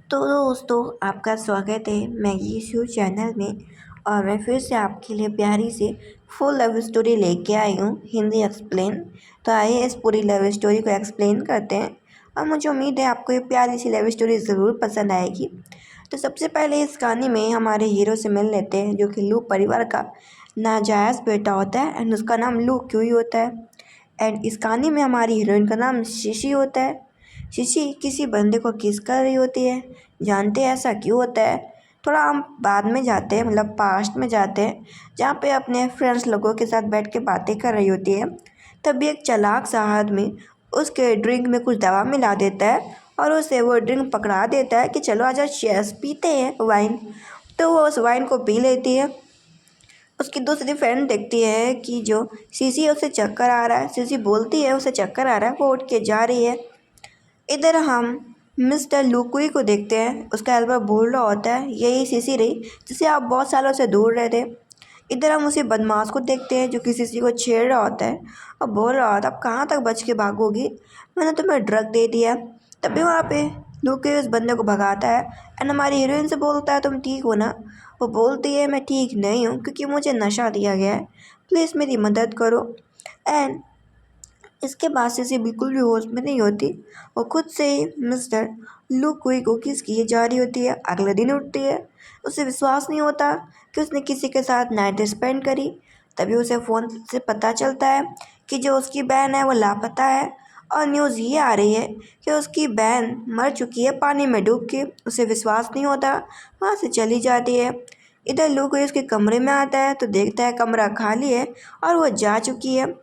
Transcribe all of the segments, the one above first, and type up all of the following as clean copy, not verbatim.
तो दोस्तों, आपका स्वागत है मैगी शो चैनल में। और मैं फिर से आपके लिए प्यारी सी फुल लव स्टोरी लेके आई हूँ, हिंदी एक्सप्लेन। तो आइए इस पूरी लव स्टोरी को एक्सप्लेन करते हैं। और मुझे उम्मीद है आपको ये प्यारी सी लव स्टोरी ज़रूर पसंद आएगी। तो सबसे पहले इस कहानी में हमारे हीरो से मिल लेते हैं, जो कि लू परिवार का नाजायज़ बेटा होता है एंड उसका नाम लू क्यूई होता है। एंड इस कहानी में हमारी हीरोइन का नाम शिशी होता है। शिशी किसी बंदे को किस कर रही होती है। जानते हैं ऐसा क्यों होता है? थोड़ा हम बाद में जाते हैं, मतलब पास्ट में जाते हैं, जहाँ पे अपने फ्रेंड्स लोगों के साथ बैठ के बातें कर रही होती है। तभी एक चालाक सा आदमी उसके ड्रिंक में कुछ दवा मिला देता है और उसे वो ड्रिंक पकड़ा देता है कि चलो आजा चेस पीते हैं वाइन। तो वो उस वाइन को पी लेती है। उसकी दूसरी फ्रेंड देखती है कि जो सीसी उसे चक्कर आ रहा है। सीसी बोलती है उसे चक्कर आ रहा है, वो उठ के जा रही है। इधर हम मिस्टर लुकुई को देखते हैं। उसका हेल्पर बोल रहा होता है, यही सीसी रही जिसे आप बहुत सालों से दूर रहे थे। इधर हम उसी बदमाश को देखते हैं जो कि सीसी को छेड़ रहा होता है और बोल रहा होता है, अब कहाँ तक बच के भागोगी, मैंने तुम्हें ड्रग दे दिया। तभी वहाँ पे लुकुई उस बंदे को भगाता है एंड हमारी हीरोइन से बोलता है, तुम ठीक हो ना? वो बोलती है, मैं ठीक नहीं हूँ क्योंकि मुझे नशा दिया गया है, प्लीज़ मेरी मदद करो। एंड इसके बाद से बिल्कुल भी होश में नहीं होती। वो खुद से ही मिस्टर लू कुई को किस किए जा रही होती है। अगले दिन उठती है, उसे विश्वास नहीं होता कि उसने किसी के साथ नाइट स्पेंड करी। तभी उसे फ़ोन से पता चलता है कि जो उसकी बहन है वो लापता है। और न्यूज़ ये आ रही है कि उसकी बहन मर चुकी है पानी में डूब के। उसे विश्वास नहीं होता, वहाँ से चली जाती है। इधर लू कोई उसके कमरे में आता है तो देखता है कमरा खाली है और वो जा चुकी है।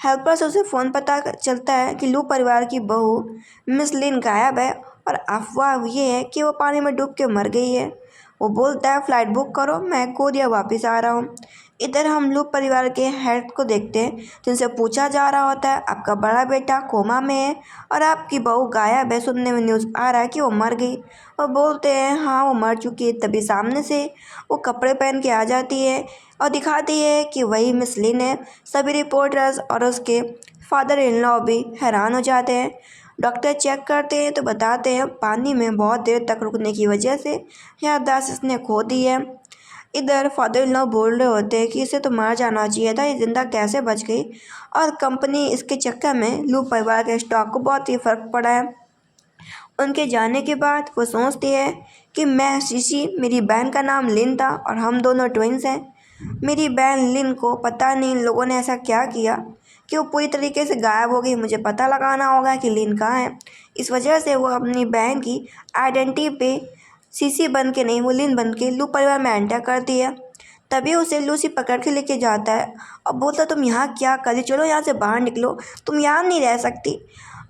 हेल्पर से उसे फ़ोन पता चलता है कि लू परिवार की बहू मिस लिन गायब है और अफवाह ये है कि वो पानी में डूब के मर गई है। वो बोलता है फ़्लाइट बुक करो, मैं कोरिया वापस आ रहा हूँ। इधर हम लू परिवार के हेड को देखते हैं, जिनसे पूछा जा रहा होता है, आपका बड़ा बेटा कोमा में है और आपकी बहू गायब है। सुनने में न्यूज़ आ रहा है कि वो मर गई। वो बोलते हैं हाँ वो मर चुकी है। तभी सामने से वो कपड़े पहन के आ जाती है और दिखाती है कि वही मिस लिन है। सभी रिपोर्टर्स और उसके फादर इन लॉ भी हैरान हो जाते हैं। डॉक्टर चेक करते हैं तो बताते हैं पानी में बहुत देर तक रुकने की वजह से याददाश्त इसने खो दी है। इधर फादर इन लॉ बोल रहे होते हैं कि इसे तो मार जाना चाहिए था, ये जिंदा कैसे बच गई। और कंपनी इसके चक्कर में लू परिवार के स्टॉक को बहुत ही फर्क पड़ा है। उनके जाने के बाद वो सोचती है कि मैं शिशी, मेरी बहन का नाम लिन था और हम दोनों ट्विंस हैं। मेरी बहन लिन को पता नहीं इन लोगों ने ऐसा क्या किया कि वो पूरी तरीके से गायब हो गई। मुझे पता लगाना होगा कि लिन कहाँ है। इस वजह से वो अपनी बहन की आइडेंटिटी पे सीसी बन के नहीं, वो लिन बन के लू परिवार में एंटर करती है। तभी उसे लूसी पकड़ के लेके जाता है और बोलता, तुम यहाँ क्या कर रही, चलो यहाँ से बाहर निकलो, तुम यहाँ नहीं रह सकती।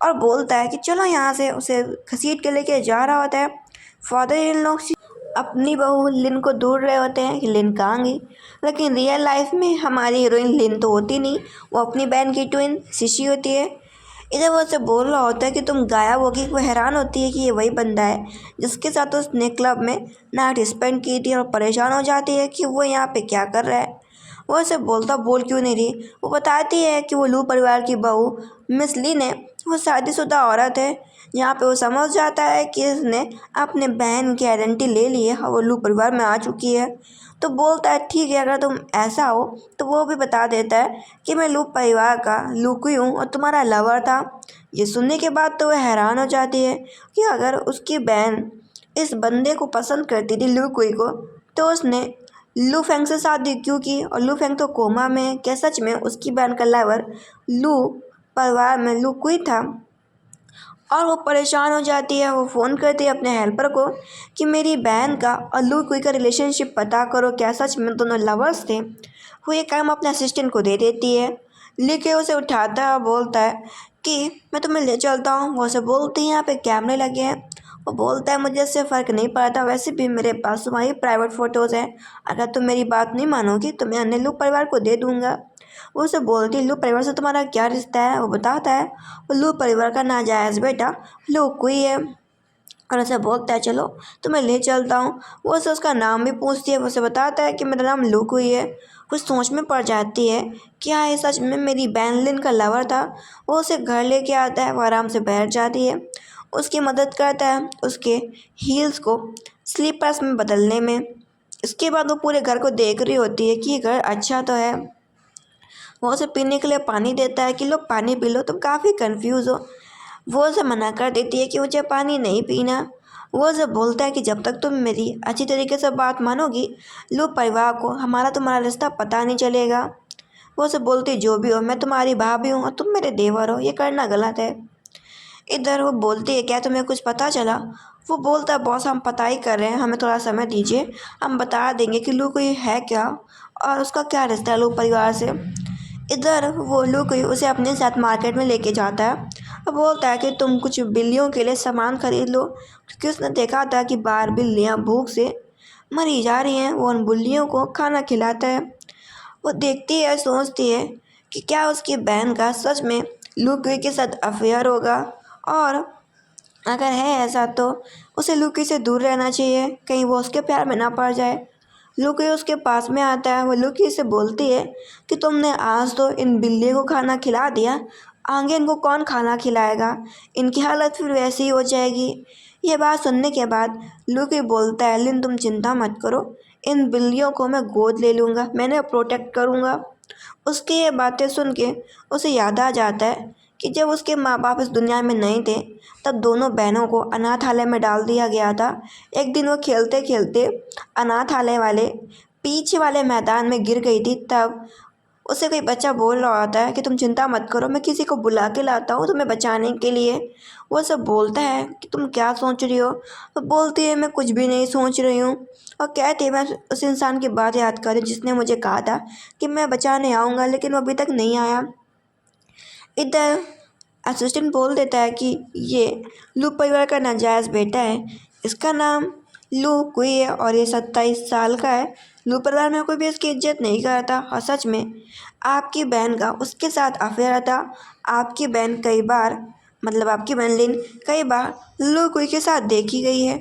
और बोलता है कि चलो यहाँ से, उसे घसीट के लेके जा रहा होता है। फादर इन लॉ अपनी बहू लिन को ढूंढ रहे होते हैं कि लिन कहाँ गई। लेकिन रियल लाइफ में हमारी हीरोइन लिन तो होती नहीं, वो अपनी बहन की ट्विन शिशी होती है। इधर वो उसे बोल रहा होता है कि तुम गायब होगी। वो हैरान होती है कि ये वही बंदा है जिसके साथ उसने क्लब में नाइट स्पेंड की थी और परेशान हो जाती है कि वो यहाँ पे क्या कर रहा है। वो उसे बोलता, बोल क्यों नहीं रही। वो बताती है कि वो लू परिवार की बहू मिस लिन है, वो शादीशुदा औरत है। यहाँ पे वो समझ जाता है कि इसने अपने बहन की आइडेंटिटी ले ली है और वो लू परिवार में आ चुकी है। तो बोलता है ठीक है, अगर तुम ऐसा हो तो वो भी बता देता है कि मैं लू परिवार का लुकुई हूँ और तुम्हारा लवर था। ये सुनने के बाद तो वह हैरान हो जाती है कि अगर उसकी बहन इस बंदे को पसंद करती थी लुकुई को, तो उसने लू फेंग से शादी क्यों की। और लू फेंग तो कोमा में है, क्या सच में उसकी बहन का लवर लू परिवार में लुकुई था? और वो परेशान हो जाती है। वो फ़ोन करती है अपने हेल्पर को कि मेरी बहन का और लू कुई का रिलेशनशिप पता करो, क्या सच में दोनों लवर्स थे। वो ये काम अपने असिस्टेंट को दे देती है। लेके उसे उठाता है और बोलता है कि मैं तुम्हें ले चलता हूँ। वो उसे बोलती है यहाँ पे कैमरे लगे हैं। वो बोलता है मुझे इससे फ़र्क नहीं पड़ता, वैसे भी मेरे पास तुम्हारी प्राइवेट फ़ोटोज़ हैं, अगर तुम मेरी बात नहीं मानोगी तो मैं अन्य लू परिवार को दे दूँगा। वो उसे बोलती है लू परिवार से तुम्हारा क्या रिश्ता है। वो बताता है वो लू परिवार का नाजायज़ बेटा लू कुई है। और उसे बोलता है चलो तुम्हें ले चलता हूँ। वो उसे उसका नाम भी पूछती है। वो उसे बताता है कि मेरा नाम लू कुई है। कुछ सोच में पड़ जाती है, क्या ये सच में मेरी बहन लिन का लवर था। वो उसे घर लेके आता है, वो आराम से बैठ जाती है। उसकी मदद करता है उसके हील्स को स्लीपर्स में बदलने में। इसके बाद वो पूरे घर को देख रही होती है कि ये घर अच्छा तो है। वो उसे पीने के लिए पानी देता है कि लो पानी पी लो, तुम काफ़ी कंफ्यूज हो। वो उसे मना कर देती है कि मुझे पानी नहीं पीना। वो उसे बोलता है कि जब तक तुम मेरी अच्छी तरीके से बात मानोगी, लो परिवार को हमारा तुम्हारा रिश्ता पता नहीं चलेगा। वो उसे बोलती जो भी हो, मैं तुम्हारी भाभी हूँ और तुम मेरे देवर हो, ये करना गलत है। इधर वो बोलती है क्या तुम्हें कुछ पता चला? वो बोलता है बॉस हम पता ही कर रहे हैं, हमें थोड़ा समय दीजिए, हम बता देंगे कि लू कोई है क्या और उसका क्या रिश्ता है लू परिवार से। इधर वो लू कोई उसे अपने साथ मार्केट में लेके जाता है और बोलता है कि तुम कुछ बिल्लियों के लिए सामान खरीद लो, क्योंकि उसने देखा था कि बाहर बिल्लियाँ भूख से मरी जा रही हैं। वो उन बिल्लियों को खाना खिलाता है। वो देखती है, सोचती है कि क्या उसकी बहन का सच में लूकी के साथ अफेयर होगा, और अगर है ऐसा तो उसे लूकी से दूर रहना चाहिए, कहीं वो उसके प्यार में ना पड़ जाए। लूकी उसके पास में आता है। वो लूकी से बोलती है कि तुमने आज तो इन बिल्लियों को खाना खिला दिया, आगे इनको कौन खाना खिलाएगा, इनकी हालत फिर वैसी ही हो जाएगी। ये बात सुनने के बाद लूकी बोलता है लिन तुम चिंता मत करो, इन बिल्लियों को मैं गोद ले लूँगा, मैंने प्रोटेक्ट करूँगा। उसकी ये बातें सुन के उसे याद आ जाता है कि जब उसके माँ बाप इस दुनिया में नहीं थे तब दोनों बहनों को अनाथालय में डाल दिया गया था। एक दिन वो खेलते खेलते अनाथालय वाले पीछे वाले मैदान में गिर गई थी। तब उसे कोई बच्चा बोल रहा होता है कि तुम चिंता मत करो, मैं किसी को बुला के लाता हूँ तुम्हें बचाने के लिए। वो सब बोलता है कि तुम क्या सोच रही हो? तो बोलती है मैं कुछ भी नहीं सोच रही हूँ, और कहती है मैं उस इंसान की बात याद कर रही हूँ जिसने मुझे कहा था कि मैं बचाने आऊँगा, लेकिन वो अभी तक नहीं आया। इधर असिस्टेंट बोल देता है कि ये लू परिवार का नाजायज़ बेटा है, इसका नाम लू कुई है और ये 27 साल का है। लू परिवार में कोई भी इसकी इज्जत नहीं करता, और सच में आपकी बहन का उसके साथ अफेयर था। आपकी बहन कई बार, मतलब आपकी बहन लिन कई बार लू कुई के साथ देखी गई है।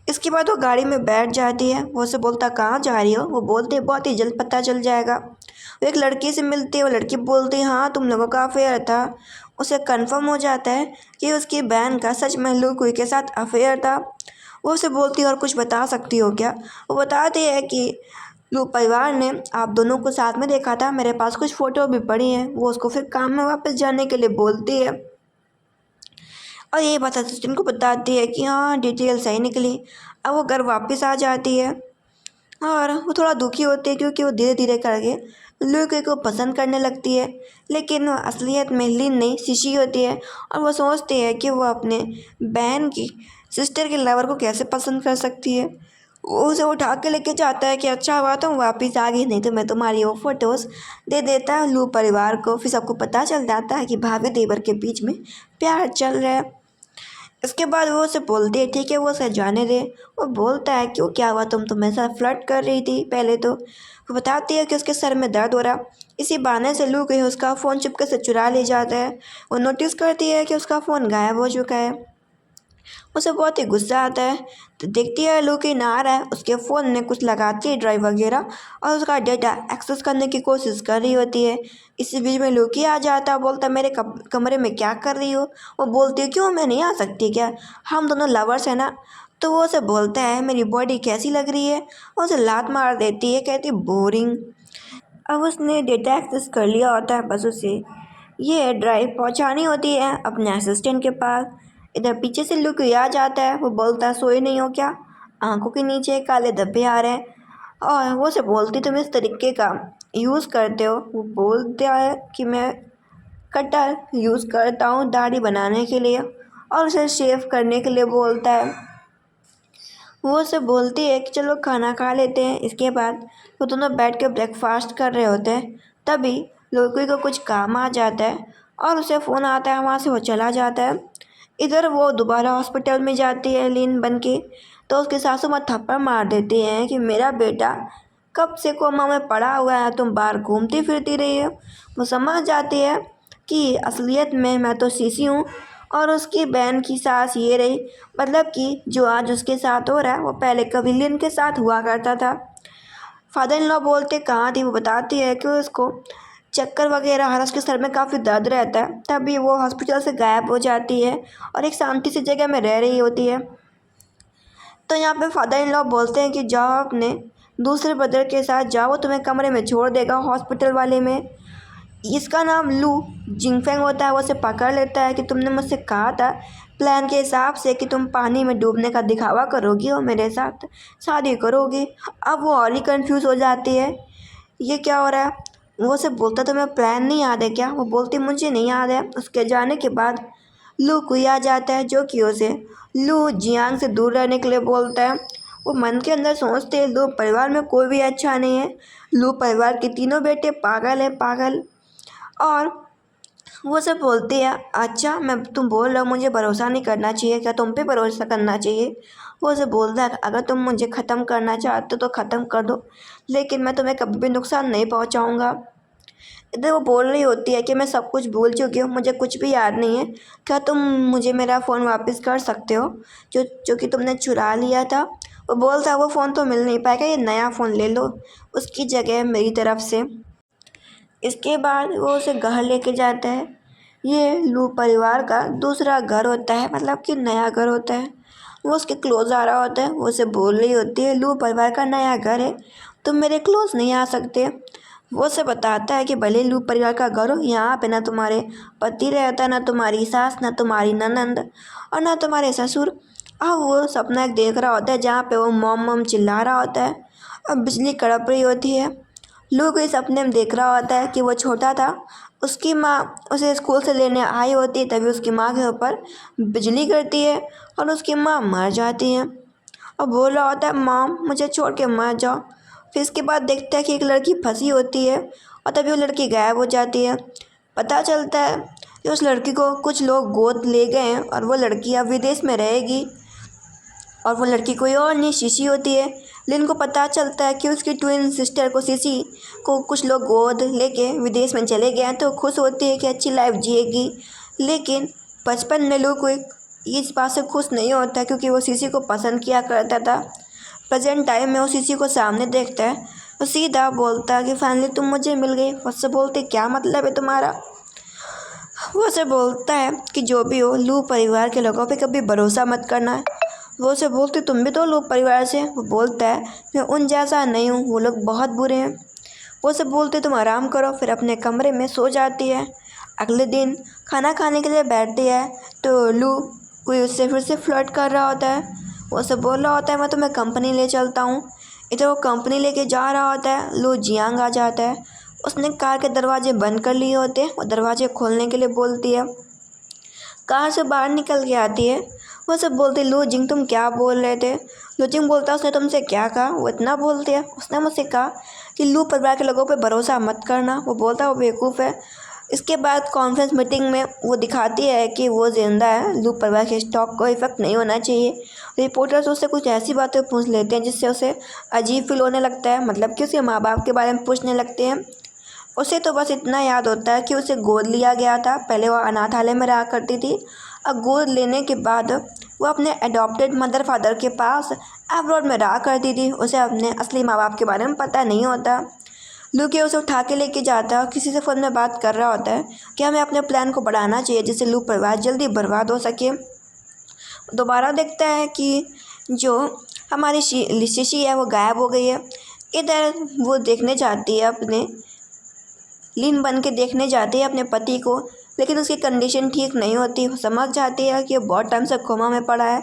इसके बाद वो गाड़ी में बैठ जाती है। वो उसे बोलता कहाँ जा रही हो? वो बोलते बहुत ही जल्द पता चल जाएगा। वो एक लड़की से मिलती है। वो लड़की बोलती है हाँ तुम लोगों का अफेयर था। उसे कंफर्म हो जाता है कि उसकी बहन का सच में लू कुई के साथ अफेयर था। वो उसे बोलती है और कुछ बता सकती हो क्या? वो बताती है कि लू परिवार ने आप दोनों को साथ में देखा था, मेरे पास कुछ फ़ोटो भी पड़ी हैं। वो उसको फिर काम में वापस जाने के लिए बोलती है और ये बात असिस्टेंट को बताती है कि हाँ डिटेल सही निकली। अब वो घर वापस आ जाती है और वो थोड़ा दुखी होती है क्योंकि वो धीरे धीरे करके लुई को पसंद करने लगती है। लेकिन वो असलियत में लिन नहीं शिशी होती है, और वो सोचती है कि वो अपने बहन की सिस्टर के लवर को कैसे पसंद कर सकती है। वो उसे उठा के लेके जाता है कि अच्छा हुआ तुम वापस आ गई, नहीं तो मैं तुम्हारी वो फोटोज़ दे देता है लू परिवार को। फिर सबको पता चल जाता है कि भाभी देवर के बीच में प्यार चल रहा है। इसके बाद वो उसे बोलती है ठीक है वो उसे जाने दे। वो बोलता है क्यों क्या हुआ, तुम तो मेरे साथ फ्लर्ट कर रही थी पहले तो। वो बताती है कि उसके सर में दर्द हो रहा। इसी बहाने से लू कहीं उसका फ़ोन चुपके से चुरा ले जाता है। वो नोटिस करती है कि उसका फ़ोन गायब हो चुका है। उसे बहुत ही गुस्सा आता है, तो देखती है लूकी ना आ रहा है, उसके फ़ोन में कुछ लगाती है ड्राइव वगैरह और उसका डेटा एक्सेस करने की कोशिश कर रही होती है। इसी बीच में लूकी आ जाता है, बोलता है मेरे कमरे में क्या कर रही हो? वो बोलती है क्यों मैं नहीं आ सकती क्या, हम दोनों लवर्स हैं ना। तो वो उसे बोलता है मेरी बॉडी कैसी लग रही है, और उसे लात मार देती है, कहती बोरिंग। अब उसने डेटा एक्सेस कर लिया होता है, बस उसे ये ड्राइव पहुंचानी होती है अपने असिस्टेंट के पास। इधर पीछे से लुक आ जाता है। वो बोलता है सोए नहीं हो क्या, आंखों के नीचे काले धब्बे आ रहे हैं। और वो से बोलती तुम इस तरीके का यूज़ करते हो। वो बोलता है कि मैं कटर यूज़ करता हूँ दाढ़ी बनाने के लिए, और उसे शेव करने के लिए बोलता है। वो उसे बोलती है कि चलो खाना खा लेते हैं। इसके बाद वो दोनों बैठ के ब्रेकफास्ट कर रहे होते हैं। तभी लोकी को कुछ काम आ जाता है और उसे फ़ोन आता है, वहाँ से वो चला जाता है। इधर वो दोबारा हॉस्पिटल में जाती है लीन बन के, तो उसकी सासू माँ थप्पड़ मार देती हैं कि मेरा बेटा कब से कोमा में पड़ा हुआ है, तुम बाहर घूमती फिरती रही हो। वो समझ जाती है कि असलियत में मैं तो सीसी हूँ और उसकी बहन की सास ये रही, मतलब कि जो आज उसके साथ हो रहा है वो पहले कविलियन के साथ हुआ करता था। फादर इन लॉ बोलते कहाँ थी, वो बताती है कि उसको चक्कर वगैरह हर उसके सर में काफ़ी दर्द रहता है। तभी वो हॉस्पिटल से गायब हो जाती है और एक शांति सी जगह में रह रही होती है। तो यहाँ पे फादर इन लॉ बोलते हैं कि जाओ अपने दूसरे ब्रदर के साथ जाओ, वो तुम्हें कमरे में छोड़ देगा हॉस्पिटल वाले में। इसका नाम लू जिंगफेंग होता है। वो उसे पकड़ लेता है कि तुमने मुझसे कहा था प्लान के हिसाब से कि तुम पानी में डूबने का दिखावा करोगी और मेरे साथ शादी करोगी। अब वो और ही कंफ्यूज हो जाती है, ये क्या हो रहा है। वो उसे बोलता तुम्हें प्लान नहीं याद है क्या। वो बोलती मुझे नहीं याद है। उसके जाने के बाद लू कोई आ जाता है जो कि उसे लू जियांग से दूर रहने के लिए बोलता है। वो मन के अंदर सोचते हैं लू परिवार में कोई भी अच्छा नहीं है। लू परिवार के तीनों बेटे पागल है, पागल। और वो सब बोलती है अच्छा मैं तुम बोल रहे हो मुझे भरोसा नहीं करना चाहिए, क्या तुम पे भरोसा करना चाहिए। वो उसे बोलता है अगर तुम मुझे ख़त्म करना चाहते हो तो ख़त्म कर दो, लेकिन मैं तुम्हें कभी भी नुकसान नहीं पहुंचाऊंगा। इधर वो बोल रही होती है कि मैं सब कुछ भूल चुकी हूँ, मुझे कुछ भी याद नहीं है। क्या तुम मुझे मेरा फ़ोन वापस कर सकते हो जो जो कि तुमने चुरा लिया था। वो बोलता है वो फ़ोन तो मिल नहीं पाएगा, ये नया फ़ोन ले लो उसकी जगह मेरी तरफ से। इसके बाद वो उसे घर लेके जाता है। ये लू परिवार का दूसरा घर होता है, मतलब कि नया घर होता है। वो उसके क्लोज आ रहा होता है। वो उसे बोल रही होती है लू परिवार का नया घर है, तुम मेरे क्लोज नहीं आ सकते। वो उसे बताता है कि भले लू परिवार का घर हो, यहाँ पे ना तुम्हारे पति रहता, ना तुम्हारी सास, ना तुम्हारी ननंद और ना तुम्हारे ससुर। अब वो सपना एक देख रहा होता है जहाँ पे वो मॉम मॉम चिल्ला रहा होता है और बिजली कड़प रही होती है। लू को इस सपने में देख रहा होता है कि वो छोटा था, उसकी माँ उसे स्कूल से लेने आई होती है, तभी उसकी माँ के ऊपर बिजली गिरती है और उसकी माँ मर जाती है। और बोल रहा होता है मॉम मुझे छोड़ के मर जाओ। फिर इसके बाद देखता है कि एक लड़की फंसी होती है और तभी वो लड़की गायब हो जाती है। पता चलता है कि उस लड़की को कुछ लोग गोद ले गए हैं और वो लड़की अब विदेश में रहेगी और वो लड़की कोई और नहीं शीशी होती है। लिन को पता चलता है कि उसकी ट्विन सिस्टर को शीशी को कुछ लोग गोद लेके विदेश में चले गए हैं, तो खुश होती है कि अच्छी लाइफ जिएगी। लेकिन बचपन में लोग कोई इस बात से खुश नहीं होता क्योंकि वो शीशी को पसंद किया करता था। प्रेजेंट टाइम में वो शीशी को सामने देखता है, वो सीधा बोलता है कि फाइनली तुम मुझे मिल गई। उससे बोलते क्या मतलब है तुम्हारा। वो उसे बोलता है कि जो भी हो लू परिवार के लोगों पे कभी भरोसा मत करना। वो उसे बोलती तुम भी तो लू परिवार से। वो बोलता है मैं उन जैसा नहीं हूँ, वो लोग बहुत बुरे हैं। वो उसे बोलते तुम आराम करो, फिर अपने कमरे में सो जाती है। अगले दिन खाना खाने के लिए बैठती है तो लू कोई उससे फिर से फ्लर्ट कर रहा होता है। वो उसे बोल रहा होता है मैं तुम्हें कंपनी ले चलता हूँ। इधर वो कंपनी लेके जा रहा होता है, लू जियांग आ जाता है। उसने कार के दरवाजे बंद कर लिए होते हैं, वो दरवाजे खोलने के लिए बोलती है। कार से बाहर निकल के आती है। वो सब बोलती लो जिंग तुम क्या बोल रहे थे। लो जिंग बोलता उसने तुमसे क्या कहा। वो इतना बोलती है उसने मुझसे कहा कि लू परिवार के लोगों पे भरोसा मत करना। वो बोलता वो बेवकूफ़ है। इसके बाद कॉन्फ्रेंस मीटिंग में वो दिखाती है कि वो जिंदा है, लू परिवार के स्टॉक को इफेक्ट नहीं होना चाहिए। रिपोर्टर्स उससे कुछ ऐसी बातें पूछ लेते हैं जिससे उसे अजीब फील होने लगता है, मतलब कि उसके माँ बाप के बारे में पूछने लगते हैं। उसे तो बस इतना याद होता है कि उसे गोद लिया गया था, पहले वो अनाथालय में रहा करती थी और गोद लेने के बाद वो अपने अडॉप्टेड मदर फादर के पास अब्रॉड में रहा करती थी। उसे अपने असली माँ बाप के बारे में पता नहीं होता। लूके उसे उठा के लेके जाता है और किसी से फ़ोन में बात कर रहा होता है कि हमें अपने प्लान को बढ़ाना चाहिए जिससे लू परिवार जल्दी बर्बाद हो सके। दोबारा देखता है कि जो हमारी शीशी है वो गायब हो गई है। इधर वो देखने जाती है अपने लीन बन के देखने जाती है अपने पति को, लेकिन उसकी कंडीशन ठीक नहीं होती। वो समझ जाती है कि वो बहुत टाइम से कोमा में पड़ा है।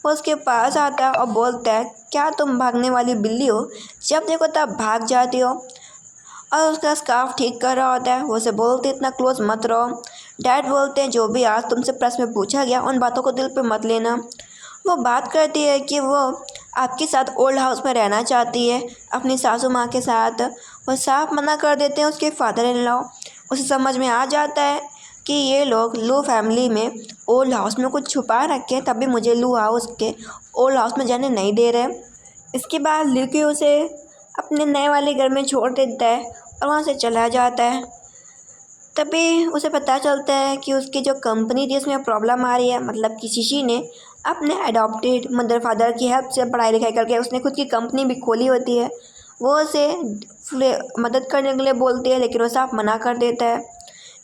वो उसके पास आता है और बोलता है क्या तुम भागने वाली बिल्ली हो, जब देखो तब भाग जाती हो। और उसका स्कार्फ ठीक कर रहा होता है। वो उसे बोलते इतना क्लोज मत रहो। डैड बोलते हैं जो भी आज तुमसे प्रश्न में पूछा गया उन बातों को दिल पे मत लेना। वो बात करती है कि वो आपके साथ ओल्ड हाउस में रहना चाहती है अपनी सासू माँ के साथ। वो साफ मना कर देते हैं उसके फादर इन लॉ। उसे समझ में आ जाता है कि ये लोग लू फैमिली में ओल्ड हाउस में कुछ छुपा रखे हैं, तभी मुझे लू हाउस के ओल्ड हाउस में जाने नहीं दे रहे। इसके बाद ल्यूकी उसे अपने नए वाले घर में छोड़ देता है और वहाँ से चला जाता है। तभी उसे पता चलता है कि उसकी जो कंपनी थी उसमें प्रॉब्लम आ रही है, मतलब कि शीशी ने अपने अडॉप्टेड मदर फादर की हेल्प से पढ़ाई लिखाई करके उसने खुद की कंपनी भी खोली होती है। वो उसे मदद करने के लिए बोलती है, लेकिन वो साफ मना कर देता है।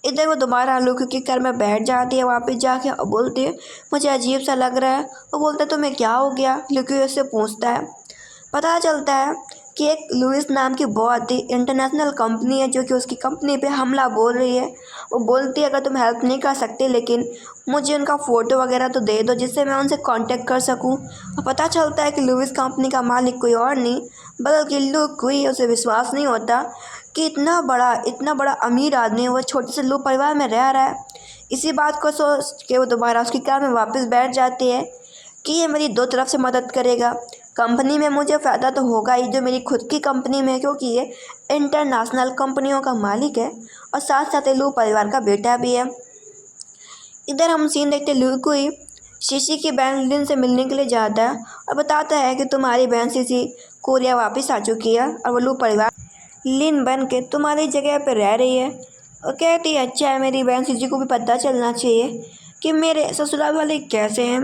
इधर वो दोबारा लुक के घर में बैठ जाती है वापस जाके और बोलती है मुझे अजीब सा लग रहा है। वो बोलता है तुम्हें क्या हो गया, लुकी उससे पूछता है। पता चलता है कि एक लुइस नाम की बहुत ही इंटरनेशनल कंपनी है जो कि उसकी कंपनी पे हमला बोल रही है। वो बोलती है अगर तुम हेल्प नहीं कर सकते लेकिन मुझे उनका फ़ोटो वगैरह तो दे दो जिससे मैं उनसे कांटेक्ट कर सकूं। और पता चलता है कि लुइस कंपनी का मालिक कोई और नहीं बल्कि लुक हुई। उसे विश्वास नहीं होता कि इतना बड़ा अमीर आदमी वो छोटे से लू परिवार में रह रहा है। इसी बात को सोच के वो दोबारा उसकी कार में वापस बैठ जाती है कि ये मेरी दो तरफ से मदद करेगा। कंपनी में मुझे फ़ायदा तो होगा ही जो मेरी खुद की कंपनी में है, क्योंकि ये इंटरनेशनल कंपनियों का मालिक है और साथ साथ लू परिवार का बेटा भी है। इधर हम सीन देखते लू को ही शीशी की बहन लिन से मिलने के लिए जाता है और बताता है कि तुम्हारी बहन शीशी कोरिया वापस आ चुकी है और वो लू परिवार लिन बन के तुम्हारी जगह पर रह रही है। और कहती है अच्छा है, मेरी बहन शीशी को भी पता चलना चाहिए कि मेरे ससुराल वाले कैसे हैं।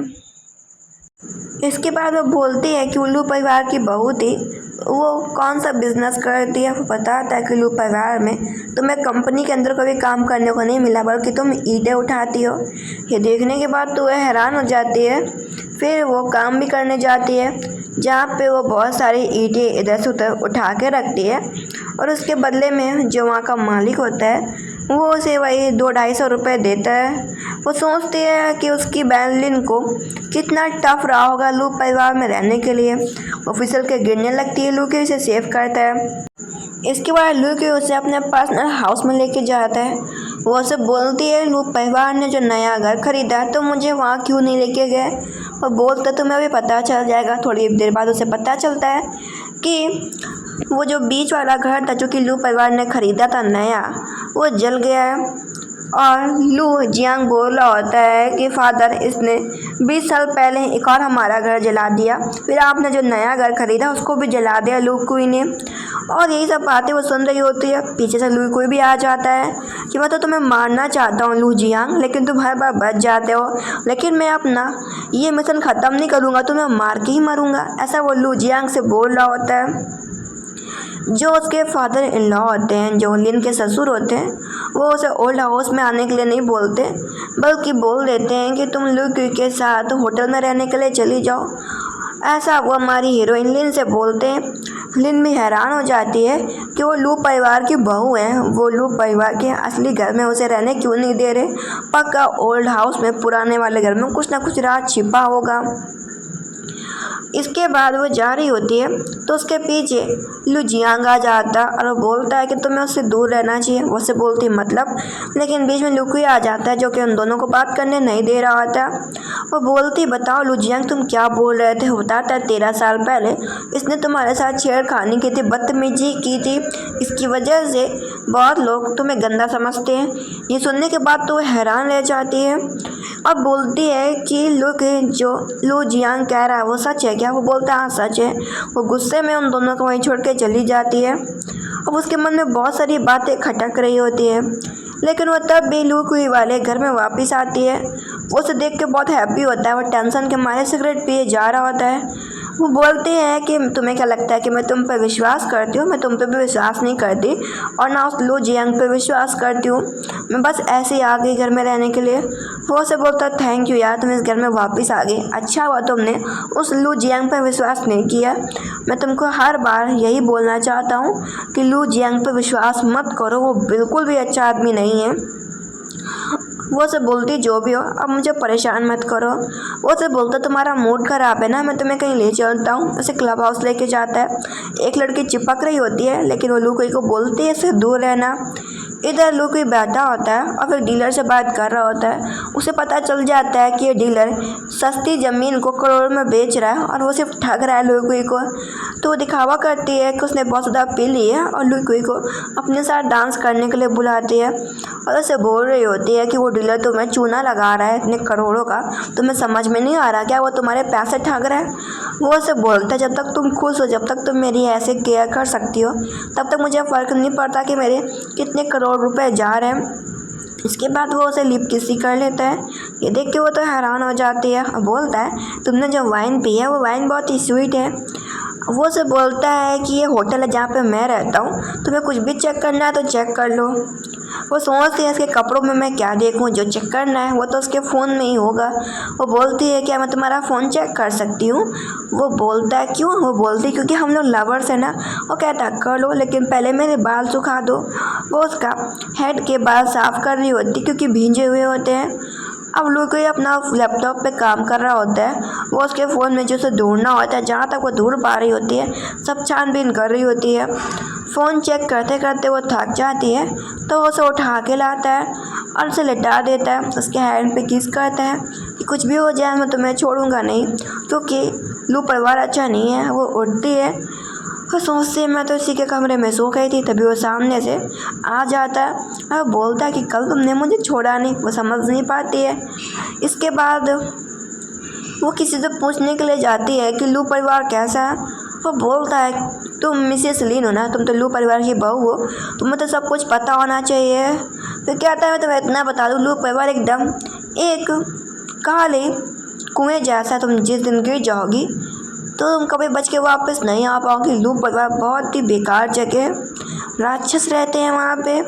इसके बाद वो बोलती है कि उल्लू परिवार की बहू थी, वो कौन सा बिजनेस करती है। वो बताता है कि उल्लू परिवार में तुम्हें कंपनी के अंदर कभी काम करने को नहीं मिला बल्कि तुम ईंटें उठाती हो। ये देखने के बाद तो वह हैरान हो जाती है। फिर वो काम भी करने जाती है जहाँ पे वो बहुत सारी ईंटें इधर से उधर उठा के रखती है और उसके बदले में जो वहाँ का मालिक होता है वो उसे वही 200-250 रुपये देता है। वो सोचती है कि उसकी बहन लिन को कितना टफ रहा होगा लू परिवार में रहने के लिए। वो फिसल के गिरने लगती है, लू के उसे सेव करता है। इसके बाद लू के उसे अपने पर्सनल हाउस में लेके जाता है। वो उसे बोलती है लू परिवार ने जो नया घर खरीदा तो मुझे वहाँ क्यों नहीं लेके गए। वो बोलता तुम्हें अभी पता चल जाएगा। थोड़ी देर बाद उसे पता चलता है कि वो जो बीच वाला घर था जो कि लू परिवार ने खरीदा था नया, वो जल गया है। और लू जियांग बोल रहा होता है कि फादर इसने 20 साल पहले एक और हमारा घर जला दिया, फिर आपने जो नया घर खरीदा उसको भी जला दिया लू कुई ने। और यही सब बातें वो सुन रही होती है। पीछे से लू कोई भी आ जाता है कि मैं तो तुम्हें मारना चाहता हूँ लू जियांग, लेकिन तुम हर बार बच जाते हो। लेकिन मैं अपना ये मिशन ख़त्म नहीं करूँगा, तुम्हें मार के ही मरूँगा, ऐसा वो लू जियांग से बोल रहा होता है। जो उसके फादर इन लॉ होते हैं, जो लिन के ससुर होते हैं, वो उसे ओल्ड हाउस में आने के लिए नहीं बोलते बल्कि बोल देते हैं कि तुम लू के साथ होटल में रहने के लिए चली जाओ। ऐसा वो हमारी हीरोइन लिन से बोलते हैं। लिन भी हैरान हो जाती है कि वो लू परिवार की बहू है, वो लू परिवार के असली घर में उसे रहने क्यों नहीं दे रहे। पक्का ओल्ड हाउस में पुराने वाले घर में कुछ ना कुछ राज छिपा होगा। इसके बाद वो जा रही होती है तो उसके पीछे लू जियांग आ जाता और वो बोलता है कि तुम्हें उससे दूर रहना चाहिए। वो उससे बोलती मतलब, लेकिन बीच में लुक ही आ जाता है जो कि उन दोनों को बात करने नहीं दे रहा होता। वो बोलती बताओ लू जियांग तुम क्या बोल रहे थे। बताता है 13 साल पहले इसने तुम्हारे साथ छेड़खानी की थी, बदतमीजी की थी, इसकी वजह से बहुत लोग तुम्हें गंदा समझते हैं। ये सुनने के बाद तो वो हैरान रह जाती है और बोलती है कि लू जियांग कह रहा है वो सच है क्या। वो बोलता है हाँ सच है। वो गुस्से में उन दोनों को वहीं छोड़ के चली जाती है। अब उसके मन में बहुत सारी बातें खटक रही होती है, लेकिन वो तब भी लू कुई वाले घर में वापस आती है। वो उसे देख के बहुत हैप्पी होता है। वो टेंशन के मारे सिगरेट पिए जा रहा होता है। वो बोलते हैं कि तुम्हें क्या लगता है कि मैं तुम पर विश्वास करती हूँ। मैं तुम पे भी विश्वास नहीं करती और ना उस लू जियांग पे विश्वास करती हूँ। मैं बस ऐसे ही आ गई घर में रहने के लिए। वो से बोलता थैंक यू यार, तुम इस घर में वापस आ गई, अच्छा हुआ तुमने उस लू जियांग पर विश्वास नहीं किया। मैं तुमको हर बार यही बोलना चाहता हूँ कि लू जियांग पर विश्वास मत करो, वो बिल्कुल भी अच्छा आदमी नहीं है। वो से बोलती जो भी हो अब मुझे परेशान मत करो। वो से बोलता तुम्हारा मूड ख़राब है ना, मैं तुम्हें कहीं ले चलता हूँ। उसे क्लब हाउस लेके जाता है। एक लड़की चिपक रही होती है लेकिन वो लू को बोलती है इससे दूर रहना। इधर लू कोई बैठा होता है और फिर डीलर से बात कर रहा होता है। उसे पता चल जाता है कि ये डीलर सस्ती ज़मीन को करोड़ में बेच रहा है और वो सिर्फ ठग रहा है लू को। तो वो दिखावा करती है कि उसने बहुत ज़्यादा पी ली है और लू को अपने साथ डांस करने के लिए बुलाती है और उसे बोल रही होती है कि वो डीलर तुम्हें चूना लगा रहा है इतने करोड़ों का, तुम्हें समझ में नहीं आ रहा क्या वो तुम्हारे पैसे ठग रहा है। वो उसे बोलता है जब तक तुम खुश हो, जब तक तुम मेरी ऐसे केयर कर सकती हो, तब तक मुझे फ़र्क नहीं पड़ता कि मेरे कितने करोड़ रुपए जा रहे हैं। इसके बाद वो उसे लिप किसी कर लेता है। ये देख के वो तो हैरान हो जाती है और बोलता है तुमने जो वाइन पी है वो वाइन बहुत ही स्वीट है। वो से बोलता है कि ये होटल है जहाँ पे मैं रहता हूँ, तुम्हें कुछ भी चेक करना है तो चेक कर लो। वो सोचती है इसके कपड़ों में मैं क्या देखूँ, जो चेक करना है वो तो उसके फ़ोन में ही होगा। वो बोलती है क्या मैं तुम्हारा फ़ोन चेक कर सकती हूँ। वो बोलता है क्यों। वो बोलती है क्योंकि हम लोग लवर्स हैं ना। वो कहता है कर लो, लेकिन पहले मेरे बाल सुखा दो। वो उसका हेड के बाल साफ़ कर रही होती क्योंकि भींजे हुए होते हैं। अब लुक अपना लैपटॉप पे काम कर रहा होता है। वो उसके फ़ोन में जो उसे ढूंढना होता है, जहाँ तक वो ढूंढ पा रही होती है सब छानबीन कर रही होती है। फ़ोन चेक करते करते वो थक जाती है तो वो उसे उठा के लाता है और उसे लिटा देता है। उसके हैंड पे किस करता है कि कुछ भी हो जाए मैं तुम्हें छोड़ूंगा नहीं, क्योंकि लू परिवार अच्छा नहीं है। वो उठती है, वो सोचती है मैं तो इसी के कमरे में सो गई थी। तभी वो सामने से आ जाता है और बोलता है कि कल तुमने मुझे छोड़ा नहीं। वो समझ नहीं पाती है। इसके बाद वो किसी से पूछने के लिए जाती है कि लू परिवार कैसा है। वो बोलता है तुम मिसेस लीन हो ना, तुम तो लू परिवार की बहू हो, तुम्हें तो सब कुछ पता होना चाहिए। फिर कहता है मैं तुम्हें इतना बता दूँ, लू परिवार एकदम एक काले कुएं जैसा, तुम जिस दिन गिर जाओगी तो तुम कभी बच के वापस नहीं आ पाओगी। लू परिवार बहुत ही बेकार जगह, राक्षस रहते हैं वहाँ पे।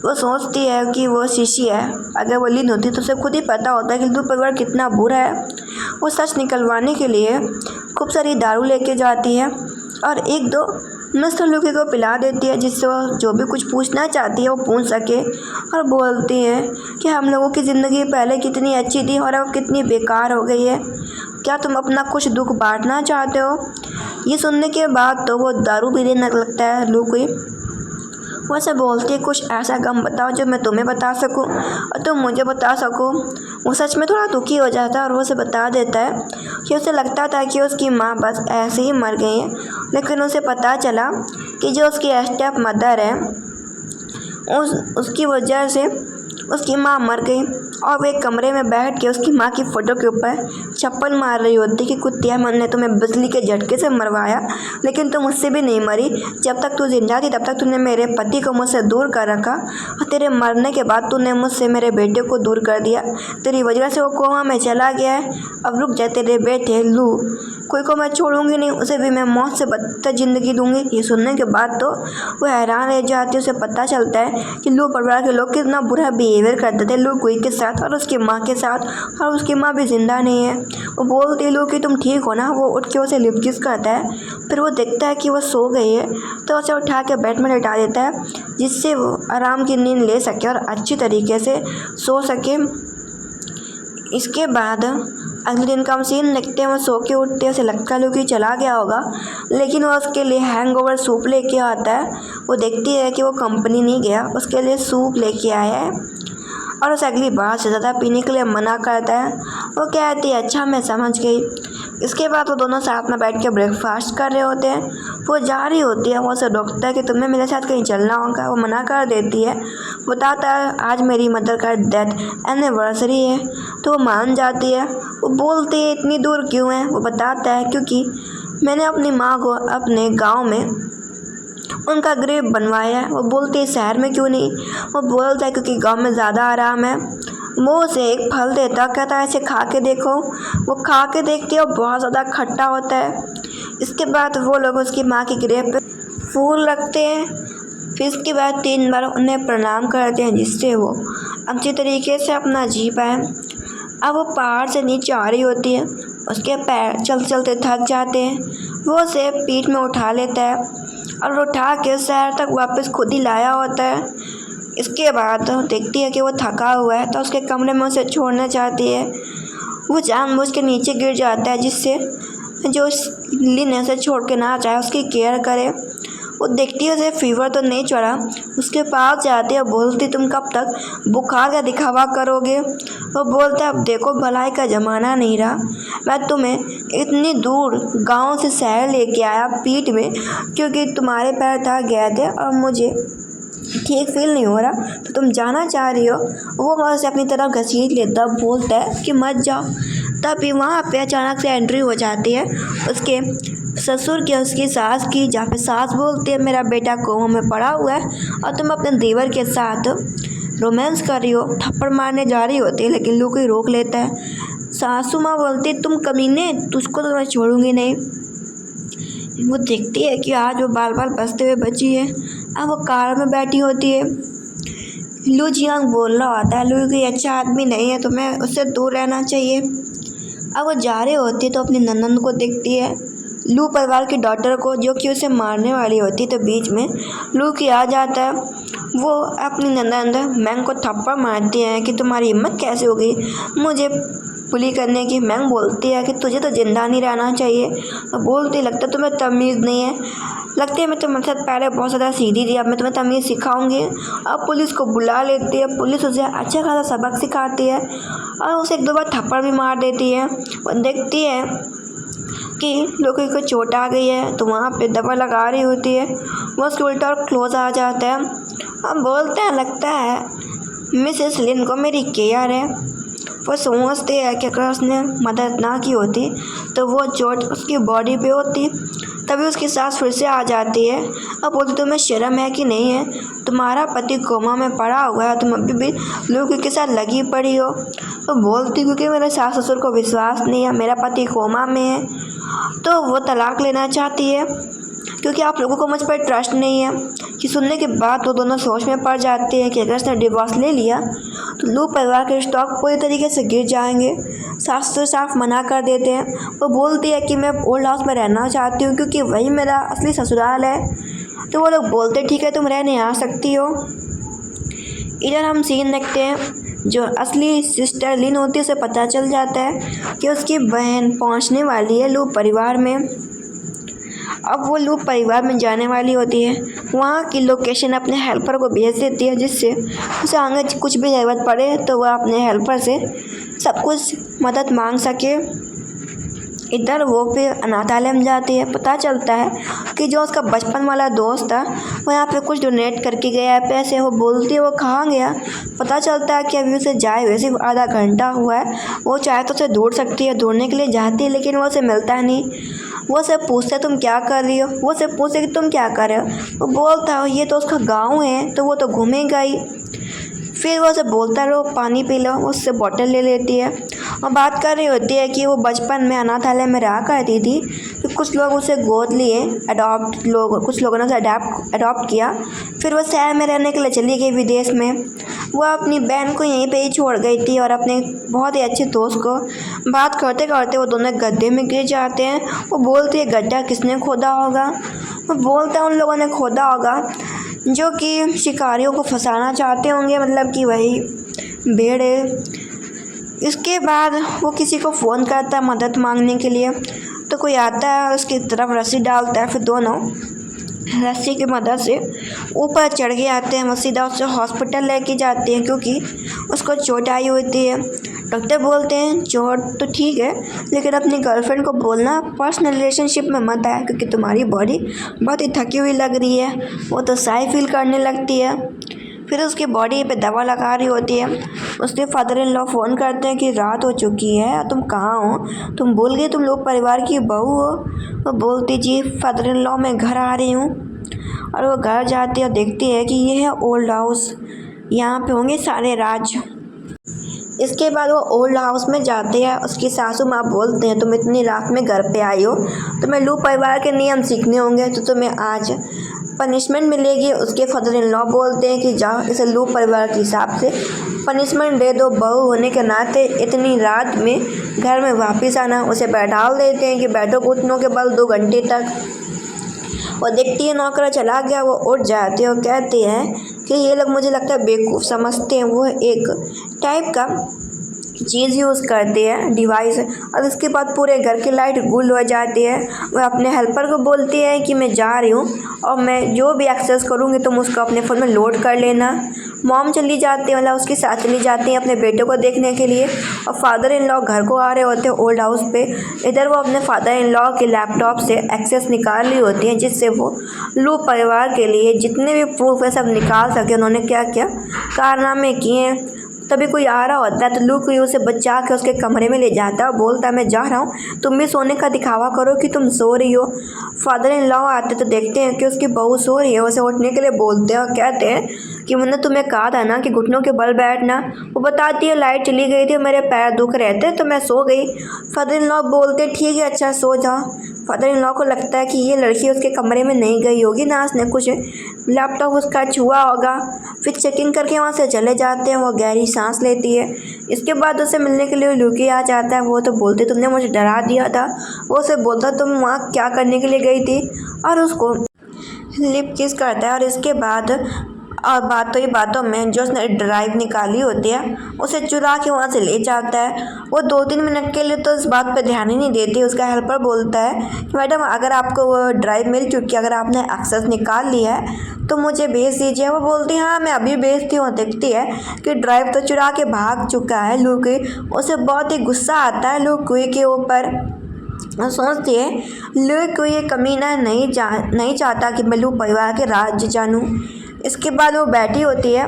वो सोचती है कि वो शीशी है, अगर वो लीन होती तो उसे खुद ही पता होता है कि लू परिवार कितना बुरा है। वो सच निकलवाने के लिए खूब सारी दारू लेके जाती है और एक दो मिस्टर लुकी को पिला देती है, जिससे वो जो भी कुछ पूछना चाहती है वो पूछ सके। और बोलती है कि हम लोगों की ज़िंदगी पहले कितनी अच्छी थी और अब कितनी बेकार हो गई है, क्या तुम अपना कुछ दुख बांटना चाहते हो। ये सुनने के बाद तो वो दारू पीने लगता है लुकी। वो से बोलती है कुछ ऐसा गम बताओ जो मैं तुम्हें बता सकूं और तुम मुझे बता सको। वो सच में थोड़ा दुखी हो जाता है और वो उसे बता देता है कि उसे लगता था कि उसकी माँ बस ऐसे ही मर गई है, लेकिन उसे पता चला कि जो उसकी स्टेप मदर है उसकी वजह से उसकी माँ मर गई। और वो एक कमरे में बैठ के उसकी माँ की फ़ोटो के ऊपर चप्पल मार रही होती कि कुत्तिया, मैंने तुम्हें बिजली के झटके से मरवाया लेकिन तुम मुझसे भी नहीं मरी। जब तक तू जिंदा थी तब तक तूने मेरे पति को मुझसे दूर कर रखा और तेरे मरने के बाद तूने मुझसे मेरे बेटे को दूर कर दिया। तेरी वजह से वो कोमा में चला गया है। अब रुक जा, तेरे बेटे लू कोई को मैं छोड़ूंगी नहीं, उसे भी मैं मौत से बदतर ज़िंदगी दूंगी। ये सुनने के बाद तो वो हैरान रह जाती है। उसे पता चलता है कि लू परिवार के लोग कितना बुरा बिहेवियर करते थे लू कोई के साथ और उसकी माँ के साथ, और उसकी माँ भी जिंदा नहीं है। वो बोलती है लू कि तुम ठीक हो ना। वो उठ के उसे लिप किस करता है। फिर वो देखता है कि वो सो गई है तो उसे उठा के बेड में लेटा देता है, जिससे वो आराम की नींद ले सके और अच्छी तरीके से सो सके। इसके बाद अगले दिन का हम सीन देखते हैं। वो सो के उठते हैं, उसे लगता है कि चला गया होगा, लेकिन वो उसके लिए हैंगओवर सूप लेके आता है। वो देखती है कि वो कंपनी नहीं गया, उसके लिए सूप लेके आया है और उसे अगली बार से ज़्यादा पीने के लिए मना करता है। वो कहती है अच्छा मैं समझ गई। इसके बाद वो दोनों साथ में बैठ के ब्रेकफास्ट कर रहे होते हैं। वो जा रही होती है, वो उसे रोकता है कि तुम्हें मेरे साथ कहीं चलना होगा। वो मना कर देती है, बताता है आज मेरी मदर का डेथ एनिवर्सरी है, तो वो मान जाती है। वो बोलती है इतनी दूर क्यों है। वो बताता है क्योंकि मैंने अपनी माँ को अपने गाँव में उनका ग्रेव बनवाया है। वो बोलती है शहर में क्यों नहीं। वो बोलता है क्योंकि गांव में ज़्यादा आराम है। वो उसे एक फल देता, कहता है इसे खा के देखो। वो खा के देखती है और बहुत ज़्यादा खट्टा होता है। इसके बाद वो लोग उसकी माँ की ग्रेव पे फूल रखते हैं। फिर इसके बाद 3 बार उन्हें प्रणाम करते हैं, जिससे वो अच्छी तरीके से अपना जी पाए। अब वो पहाड़ से नीचे आ रही होती है, उसके पैर चलते चलते थक जाते हैं। वो उसे पीठ में उठा लेता है और उठा के शहर तक वापस खुद ही लाया होता है। इसके बाद देखती है कि वो थका हुआ है तो उसके कमरे में उसे छोड़ना चाहती है। वो जानबूझ के नीचे गिर जाता है, जिससे जो लिन उसे छोड़ के ना जाए उसकी केयर करे। वो देखती है उसे फीवर तो नहीं चढ़ा, उसके पास जाती है, बोलती तुम कब तक बुखार का दिखावा करोगे। वो बोलता है अब देखो भलाई का ज़माना नहीं रहा, मैं तुम्हें इतनी दूर गांव से शहर लेके आया पीठ में क्योंकि तुम्हारे पैर थक गए थे और मुझे ठीक फील नहीं हो रहा, तो तुम जाना चाह रही हो। वो वहाँ से अपनी तरफ घसीट लेता, बोलता है कि मत जाओ। तभी वहाँ पे अचानक से एंट्री हो जाती है उसके ससुर की, उसकी सास की, जहाँ पे सास बोलती है मेरा बेटा कोमा में पड़ा हुआ है और तुम अपने देवर के साथ रोमांस कर रही हो। थप्पड़ मारने जा रही होती है लेकिन लू कोई रोक लेता है। सासू माँ बोलती तुम कमीने, तुझको तो मैं छोड़ूंगी नहीं। वो देखती है कि आज वो बाल बाल बचते हुए बची है। अब वो कार में बैठी होती है। लू जियांग बोल रहा होता है लू कोई अच्छा आदमी नहीं है, तुम्हें उससे दूर रहना चाहिए। अब वो जा रही होती है तो अपनी ननद को देखती है, लू परिवार की डॉटर को, जो कि उसे मारने वाली होती है। तो बीच में लू की आ जाता है। वो अपनी ननद मैंग को थप्पड़ मारती है कि तुम्हारी हिम्मत कैसे हो गई मुझे बुली करने की। मैंग बोलती है कि तुझे तो जिंदा नहीं रहना चाहिए। बोलती लगता तुम्हें तमीज़ नहीं है, लगता है मैं तुम्हारे साथ पहले बहुत ज़्यादा सीधी थी, अब मैं तुम्हें तमीज़ सिखाऊंगी। अब पुलिस को बुला लेती है। पुलिस उसे अच्छा खासा सबक सिखाती है और उसे 1-2 बार थप्पड़ भी मार देती है। वो देखती है कि लोगों को चोट आ गई है तो वहाँ पे दवा लगा रही होती है। वो उसके उल्टा और क्लोज आ जाता है। अब बोलते हैं लगता है मिसेस लिन को मेरी केयर है। वो समझते हैं कि अगर उसने मदद ना की होती तो वो चोट उसकी बॉडी पे होती। तभी उसकी सांस फिर से आ जाती है। अब बोलती तुम्हें शर्म है कि नहीं है, तुम्हारा पति कोमा में पड़ा हुआ है, तुम अभी भी लोगों के साथ लगी पड़ी हो। तो बोलती क्योंकि मेरे सास ससुर को विश्वास नहीं है, मेरा पति कोमा में है, तो वो तलाक लेना चाहती है क्योंकि आप लोगों को मुझ पर ट्रस्ट नहीं है। कि सुनने के बाद वो दोनों सोच में पड़ जाते हैं कि अगर उसने डिवोर्स ले लिया तो लू परिवार के स्टॉक पूरी तरीके से गिर जाएंगे। सास तो साफ मना कर देते हैं। वो बोलती है कि मैं ओल्ड हाउस में रहना चाहती हूँ क्योंकि वही मेरा असली ससुराल है। तो वो लोग बोलते ठीक है तुम रहने आ सकती हो। इधर हम सीन देखते हैं, जो असली सिस्टर लिन होती है उसे पता चल जाता है कि उसकी बहन पहुंचने वाली है लू परिवार में। अब वो लू परिवार में जाने वाली होती है। वहाँ की लोकेशन अपने हेल्पर को भेज देती है जिससे उसे आगे कुछ भी ज़रूरत पड़े तो वह अपने हेल्पर से सब कुछ मदद मांग सके। इधर वो फिर अनाथालय में जाती है। पता चलता है कि जो उसका बचपन वाला दोस्त था वो यहाँ पे कुछ डोनेट करके गया है पैसे। वो बोलती है वो कहाँ गया। पता चलता है कि अभी उसे जाए हुए सिर्फ आधा घंटा हुआ है। वो चाहे तो उसे ढूंढ सकती है, ढूंढने के लिए जाती है लेकिन वो उसे मिलता नहीं। वो उसे पूछता है तुम क्या कर रही हो। वो उसे पूछते कि तुम क्या कर रहे हो। वो बोलता है ये तो उसका गाँव है तो वो तो घूमेगा ही। फिर वो उसे बोलता रहो पानी पी लो, उससे बॉटल ले लेती है और बात कर रही होती है कि वो बचपन में अनाथालय में रहा करती थी। फिर कुछ लोग उसे गोद लिए, कुछ लोगों ने उसे अडॉप्ट किया। फिर वो शहर में रहने के लिए चली गई विदेश में। वो अपनी बहन को यहीं पे ही छोड़ गई थी और अपने बहुत ही अच्छे दोस्त को। बात करते करते वो दोनों गड्ढे में गिर जाते हैं। वो बोलती है गड्ढा किसने खोदा होगा। वो बोलता है उन लोगों ने खोदा होगा जो कि शिकारियों को फंसाना चाहते होंगे, मतलब कि वही भेड़े। इसके बाद वो किसी को फ़ोन करता है मदद मांगने के लिए, तो कोई आता है और उसकी तरफ रस्सी डालता है। फिर दोनों रस्सी की मदद से ऊपर चढ़ के आते हैं। वो सीधा उसे हॉस्पिटल लेके जाते हैं क्योंकि उसको चोट आई होती है। डॉक्टर बोलते हैं चोट तो ठीक है लेकिन अपनी गर्लफ्रेंड को बोलना पर्सनल रिलेशनशिप में मत आए क्योंकि तुम्हारी बॉडी बहुत ही थकी हुई लग रही है। वो तो साई फील करने लगती है। फिर उसकी बॉडी पे दवा लगा रही होती है। उसके फादर इन लॉ फ़ोन करते हैं कि रात हो चुकी है, तुम कहाँ हो, तुम भूल गए तुम लोग परिवार की बहू हो। वो बोलती जी फादर इन लॉ मैं घर आ रही हूँ। और वो घर जाती है और देखती है कि ये है ओल्ड हाउस, यहाँ पे होंगे सारे राज। इसके बाद वो ओल्ड हाउस में जाते हैं। उसकी सासू माँ बोलते हैं तुम इतनी रात में घर पे आई हो, तुम्हें लू परिवार के नियम सीखने होंगे तो तुम्हें आज पनिशमेंट मिलेगी। उसके फादर इन लॉ बोलते हैं कि जाओ इसे लू परिवार के हिसाब से पनिशमेंट दे दो, बहू होने के नाते इतनी रात में घर में वापस आना। उसे बैठाल देते हैं कि बैठो घुटनों के बल 2 घंटे तक। वो देखती है नौकरा चला गया। वो उठ जाती है और कहती है कि ये लोग मुझे लगता है बेवकूफ़ समझते हैं। वो एक टाइप का चीज़ यूज़ करती है, डिवाइस, और उसके बाद पूरे घर की लाइट गुल हो जाती है। वह अपने हेल्पर को बोलती है कि मैं जा रही हूँ और मैं जो भी एक्सेस करूँगी तुम उसको अपने फ़ोन में लोड कर लेना। मॉम चली जाती है, मतलब उसके साथ चली जाती है अपने बेटे को देखने के लिए। और फादर इन लॉ घर को आ रहे होते हैं ओल्ड हाउस पे। इधर वो अपने फादर इन लॉ के लैपटॉप से एक्सेस निकाल रही होती है जिससे वो लू परिवार के लिए जितने भी प्रूफ है सब निकाल सके। उन्होंने क्या क्या कारनामे किए। तभी कोई आ रहा होता है तो लू कोई उसे बचा के उसके कमरे में ले जाता है और बोलता है मैं जा रहा हूँ, तुम भी सोने का दिखावा करो कि तुम सो रही हो। फादर इन लॉ आते तो देखते हैं कि उसकी बहू सो रही है। उसे उठने के लिए बोलते हैं और कहते हैं कि मैंने तुम्हें कहा था ना कि घुटनों के बल बैठना। वो बताती है लाइट चली गई थी, मेरे पैर दुख रहे थे तो मैं सो गई। फादर इन लॉ बोलते ठीक है अच्छा सो जाओ। फादर इन लॉ को लगता है कि ये लड़की उसके कमरे में नहीं गई होगी ना, उसने कुछ लैपटॉप उसका छुआ होगा। फिर चेकिंग करके वहाँ से चले जाते हैं। वो गहरी सांस लेती है। इसके बाद उसे मिलने के लिए लूकी आ जाता है। वो तो बोलते तुमने मुझे डरा दिया था। वो उसे बोलता तुम वहाँ क्या करने के लिए गई थी, और उसको लिप किस करता है। और इसके बाद और बातों ही बातों में जो उसने ड्राइव निकाली होती है उसे चुरा के वहाँ से ले जाता है। वो 2-3 मिनट के लिए तो इस बात पे ध्यान ही नहीं देती। उसका हेल्पर बोलता है कि मैडम अगर आपको वो ड्राइव मिल चुकी है, अगर आपने एक्सेस निकाल लिया है तो मुझे भेज दीजिए। वो बोलती है हाँ मैं अभी भेजती हूँ। देखती है कि ड्राइव तो चुरा के भाग चुका है लूकी। उसे बहुत ही गुस्सा आता है लूकी के ऊपर। और सोचती है लूकी को ये कमीना नहीं चाहता कि मैं लू परिवार के राज जानूँ। इसके बाद वो बैठी होती है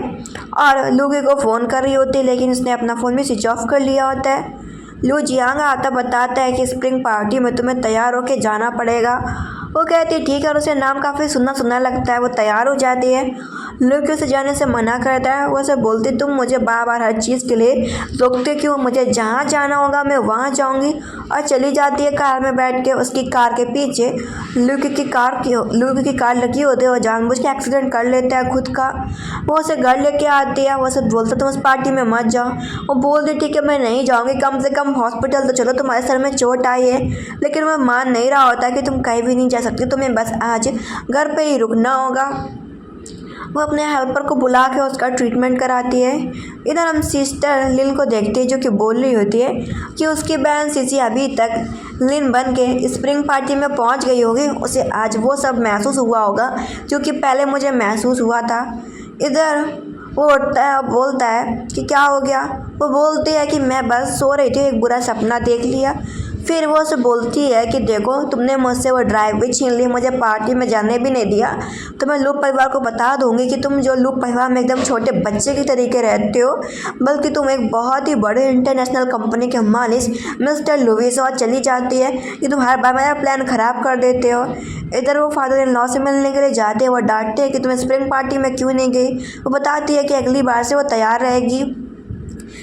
और लूकी को फ़ोन कर रही होती है, लेकिन उसने अपना फ़ोन भी स्विच ऑफ कर लिया होता है। लू जियांग आता बताता है कि स्प्रिंग पार्टी में तुम्हें तैयार होके जाना पड़ेगा। वो कहती है ठीक है, और उसे नाम काफ़ी सुनना सुनना लगता है। वो तैयार हो जाती है। लूकी उसे जाने से मना करता है। वो उसे बोलती तुम मुझे बार बार हर चीज़ के लिए रोकते क्यों, मुझे जहाँ जाना होगा मैं वहाँ जाऊँगी। और चली जाती है कार में बैठ के। उसकी कार के पीछे लूकी की कार लगी होती है। वो जानबूझ के एक्सीडेंट कर लेता है खुद का। वो उसे घर लेके आती है। वो उसे बोलता तुम उस पार्टी में मत जाओ। वो बोलती ठीक है मैं नहीं जाऊँगी, कम से कम हॉस्पिटल तो चलो, तुम्हारे सर में चोट आई है। लेकिन वह मान नहीं रहा होता कि तुम कहीं भी नहीं जा सकती, तुम्हें बस आज घर पे ही रुकना होगा। वो अपने हेल्पर को बुला के उसका ट्रीटमेंट कराती है। इधर हम सिस्टर लिन को देखते हैं जो कि बोल रही होती है कि उसकी बहन सीसी अभी तक लिन बन के स्प्रिंग पार्टी में पहुंच गई होगी। उसे आज वो सब महसूस हुआ होगा जो कि पहले मुझे महसूस हुआ था। इधर वो उठता है और बोलता है कि क्या हो गया। वो बोलती है कि मैं बस सो रही थी, एक बुरा सपना देख लिया। फिर वो उसे बोलती है कि देखो तुमने मुझसे वो ड्राइव भी छीन ली, मुझे पार्टी में जाने भी नहीं दिया। तो मैं लूप परिवार को बता दूंगी कि तुम जो लूप परिवार में एकदम छोटे बच्चे की तरीके रहते हो, बल्कि तुम एक बहुत ही बड़े इंटरनेशनल कंपनी के मालिक मिस्टर लुइस। और चली जाती है कि तुम हर बार मेरा प्लान ख़राब कर देते हो। इधर वो फादर इन लॉ से मिलने के लिए जाते हैं। वो डांटते हैं कि तुम स्प्रिंग पार्टी में क्यों नहीं गई। वो बताती है कि अगली बार से वो तैयार रहेगी।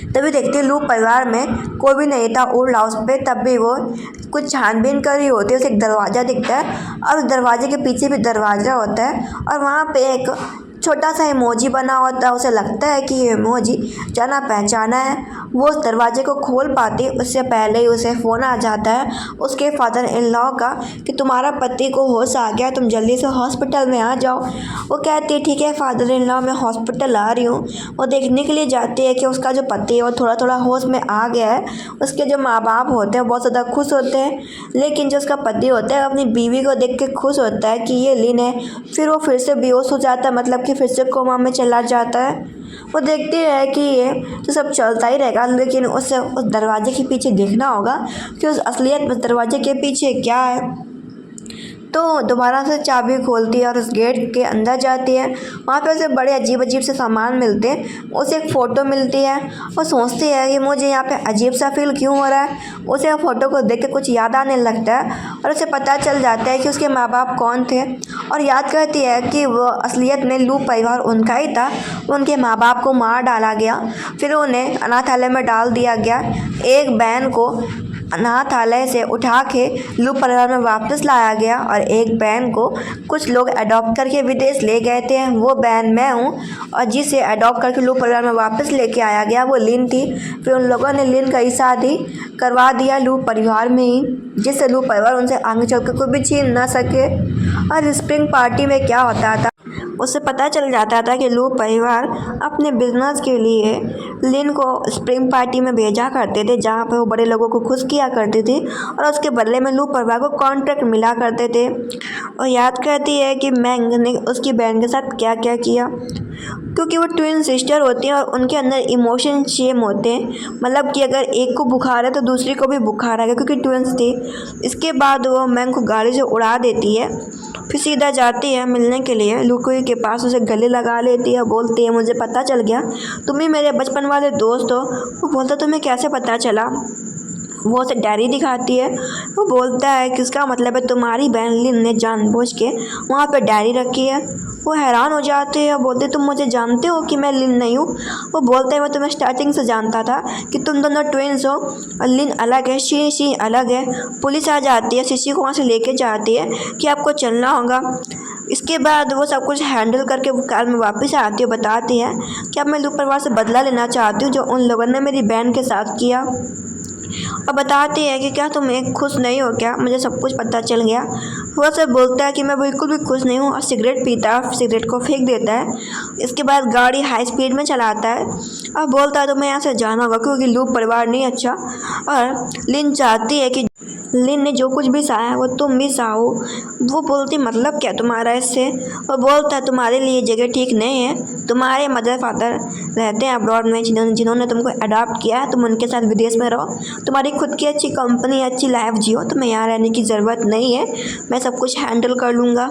तभी देखते हैं लूप परिवार में कोई भी नहीं था ओल्ड हाउस पे। तब भी वो कुछ छानबीन कर रही होती है। उसे एक दरवाज़ा दिखता है और उस दरवाजे के पीछे भी दरवाज़ा होता है और वहाँ पे एक छोटा सा इमोजी बना होता है। उसे लगता है कि ये इमोजी जाना पहचाना है। वो उस दरवाजे को खोल पाती, उससे पहले ही उसे फ़ोन आ जाता है उसके फादर इन लॉ का कि तुम्हारा पति को होश आ गया, तुम जल्दी से हॉस्पिटल में आ जाओ। वो कहती है ठीक है फादर इन लॉ, मैं हॉस्पिटल आ रही हूँ। वो देखने के लिए जाती है कि उसका जो पति है वो थोड़ा थोड़ा होश में आ गया है। उसके जो माँ बाप होते हैं बहुत ज़्यादा खुश होते हैं, लेकिन जो उसका पति होता है अपनी बीवी को देख के खुश होता है कि ये लिन है। फिर वो फिर से बेहोश हो जाता है, मतलब कि फिर से कोमा में चला जाता है। वो देखती है कि ये तो सब चलता ही रहेगा, लेकिन उसे उस दरवाजे के पीछे देखना होगा कि उस असलियत में दरवाजे के पीछे क्या है। तो दोबारा से चाबी खोलती है और उस गेट के अंदर जाती है। वहाँ पे उसे बड़े अजीब अजीब से सामान मिलते हैं। उसे एक फ़ोटो मिलती है और सोचती है कि मुझे यहाँ पे अजीब सा फील क्यों हो रहा है। उसे फ़ोटो को देख के कुछ याद आने लगता है और उसे पता चल जाता है कि उसके माँ बाप कौन थे। और याद करती है कि वो असलियत में लू परिवार उनका ही था। उनके माँ बाप को मार डाला गया, फिर उन्हें अनाथालय में डाल दिया गया। एक बहन को अनाथालय से उठा के लूप परिवार में वापस लाया गया और एक बहन को कुछ लोग अडॉप्ट करके विदेश ले गए थे। वो बहन मैं हूँ और जिसे अडॉप्ट करके लूप परिवार में वापस लेके आया गया वो लिन थी। फिर उन लोगों ने लिन का ही शादी करवा दिया लूप परिवार में ही, जिससे लूप परिवार उनसे आगे चल कर कोई भी छीन ना सके। और स्प्रिंग पार्टी में क्या होता था उससे पता चल जाता था कि लू परिवार अपने बिजनेस के लिए लिन को स्प्रिंग पार्टी में भेजा करते थे, जहाँ पर वो बड़े लोगों को खुश किया करती थी और उसके बदले में लू परिवार को कॉन्ट्रैक्ट मिला करते थे। और याद करती है कि मैंग ने उसकी बहन के साथ क्या क्या किया, क्योंकि वो ट्विन सिस्टर होती हैं और उनके अंदर इमोशन सेम होते हैं। मतलब कि अगर एक को बुखार है तो दूसरी को भी बुखार आएगा, क्योंकि ट्विन्स थी। इसके बाद वो मैंग को गाड़ी से उड़ा देती है, फिर सीधा जाती है मिलने के लिए लुकोई के पास। उसे गले लगा लेती है, बोलती है मुझे पता चल गया तुम ही मेरे बचपन वाले दोस्त हो। वो बोलता तुम्हें कैसे पता चला। वो उसे डायरी दिखाती है। वो बोलता है कि इसका मतलब है तुम्हारी बहन लिन ने जानबूझ के वहाँ पे डायरी रखी है। वो हैरान हो जाते हैं और बोलते तुम मुझे जानते हो कि मैं लिन नहीं हूँ। वो बोलते हैं मैं तुम्हें स्टार्टिंग से जानता था कि तुम दोनों ट्विन्स हो और लिन अलग है, शी अलग है। पुलिस आ जाती है, शीशी को वहाँ से लेके जाती है कि आपको चलना होगा। इसके बाद वो सब कुछ हैंडल करके वो कार में वापस आती है, बताती है कि अब मैं लू परिवार से बदला लेना चाहती हूँ जो उन लोगों ने मेरी बहन के साथ किया। और बताती है कि क्या तुम एक खुश नहीं हो क्या, मुझे सब कुछ पता चल गया। वो सब बोलता है कि मैं बिल्कुल भी खुश नहीं हूँ और सिगरेट पीता है, सिगरेट को फेंक देता है। इसके बाद गाड़ी हाई स्पीड में चलाता है और बोलता है तुम्हें यहाँ से जाना होगा क्योंकि लू परिवार नहीं अच्छा। और लिन चाहती है कि लिन ने जो कुछ भी सहा है वो तुम भी सहो। वो बोलती मतलब क्या तुम्हारा इससे। वो बोलता है तुम्हारे लिए जगह ठीक नहीं है, तुम्हारे मदर फादर रहते हैं अब्रॉड में जिन्होंने तुमको अडॉप्ट किया है, तुम उनके साथ विदेश में रहो, तुम्हारी खुद की अच्छी कंपनी अच्छी लाइफ जियो, तुम्हें यहाँ रहने की ज़रूरत नहीं है, मैं सब कुछ हैंडल कर लूँगा।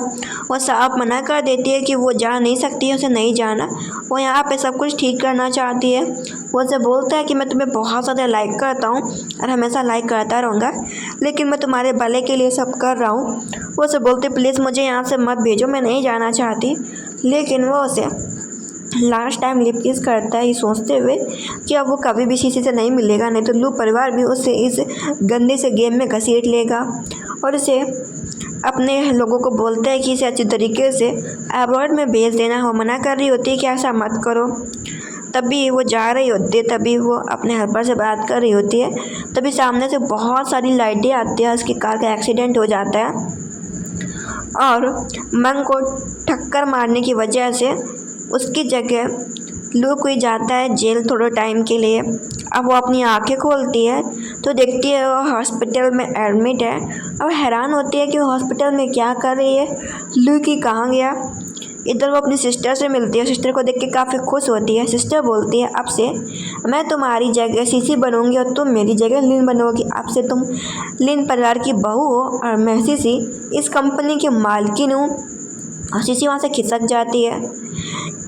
वो साफ मना कर देती है कि वो जा नहीं सकती है, उसे नहीं जाना, वो यहाँ पे सब कुछ ठीक करना चाहती है। वो उसे बोलता है कि मैं तुम्हें बहुत ज़्यादा लाइक करता हूँ और हमेशा लाइक करता रहूँगा, लेकिन मैं तुम्हारे भले के लिए सब कर रहा हूँ। वो उसे बोलते प्लीज़ मुझे यहाँ से मत भेजो, मैं नहीं जाना चाहती। लेकिन वो उसे लास्ट टाइम लिप किस करता है ये सोचते हुए कि अब वो कभी भी शीशी से नहीं मिलेगा, नहीं तो लू परिवार भी उसे इस गंदे से गेम में घसीट लेगा। और उसे अपने लोगों को बोलता है कि इसे अच्छी तरीके से अब्रॉड में भेज देना। वो मना कर रही होती है कि ऐसा मत करो। तभी वो जा रही होती है, तभी वो अपने हेल्पर से बात कर रही होती है, तभी सामने से बहुत सारी लाइटें आती है। उसकी कार का एक्सीडेंट हो जाता है और मंग को टक्कर मारने की वजह से उसकी जगह लू कोई जाता है जेल थोड़े टाइम के लिए। अब वो अपनी आंखें खोलती है तो देखती है वो हॉस्पिटल में एडमिट है। अब हैरान होती है कि वो हॉस्पिटल में क्या कर रही है, लू की कहाँ गया। इधर वो अपनी सिस्टर से मिलती है, सिस्टर को देख के काफ़ी खुश होती है। सिस्टर बोलती है अब से मैं तुम्हारी जगह सीसी बनूंगी और तुम मेरी जगह लिन बनोगी, अब से तुम लिन परिवार की बहू हो और मैं सीसी इस कंपनी की मालकिन हूँ। और सीसी वहाँ से खिसक जाती है।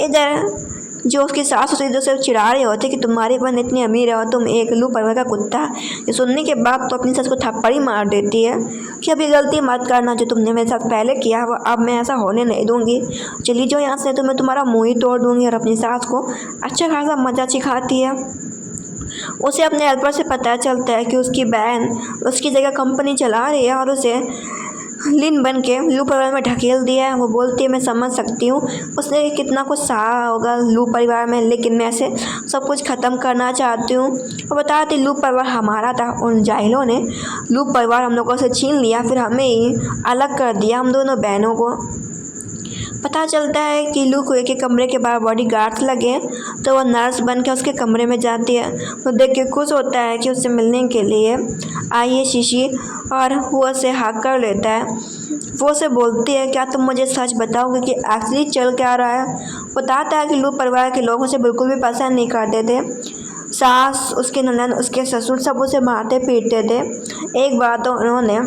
इधर जो उसकी सास उसे से चिढ़ा रहे होते कि तुम्हारी बहन इतनी अमीर है, तुम एक लू परिवार का कुत्ता। ये सुनने के बाद तो अपनी सास को थप्पड़ ही मार देती है कि अभी गलती मत करना, जो तुमने मेरे साथ पहले किया वो अब मैं ऐसा होने नहीं दूंगी, चली जाओ यहाँ से, तो मैं तुम्हारा मुँह ही तोड़ दूंगी। और अपनी सास को अच्छा खासा मजा सिखाती है। उसे अपने हेल्पर से पता चलता है कि उसकी बहन उसकी जगह कंपनी चला रही है और उसे लिन बन के लू परिवार में ढकेल दिया है। वो बोलती है मैं समझ सकती हूँ उसने कितना कुछ सहा होगा लू परिवार में, लेकिन मैं ऐसे सब कुछ ख़त्म करना चाहती हूँ। वो बताती लू परिवार हमारा था, उन जाहिलों ने लू परिवार हम लोगों से छीन लिया, फिर हमें ही अलग कर दिया हम दोनों बहनों को। पता चलता है कि लू को एक कमरे के बाहर बॉडी गार्ड्स लगे हैं, तो वह नर्स बन के उसके कमरे में जाती है। वो देख के खुश होता है कि उससे मिलने के लिए आई है शीशी, और वो उसे हक कर लेता है। वो उसे बोलती है क्या तुम मुझे सच बताओगे कि एक्चुअली चल क्या रहा है। बताता है कि लू परिवार के लोग उसे बिल्कुल भी पसंद नहीं करते थे, सास उसके ननद उसके ससुर सब उसे मारते पीटते थे। एक बार तो उन्होंने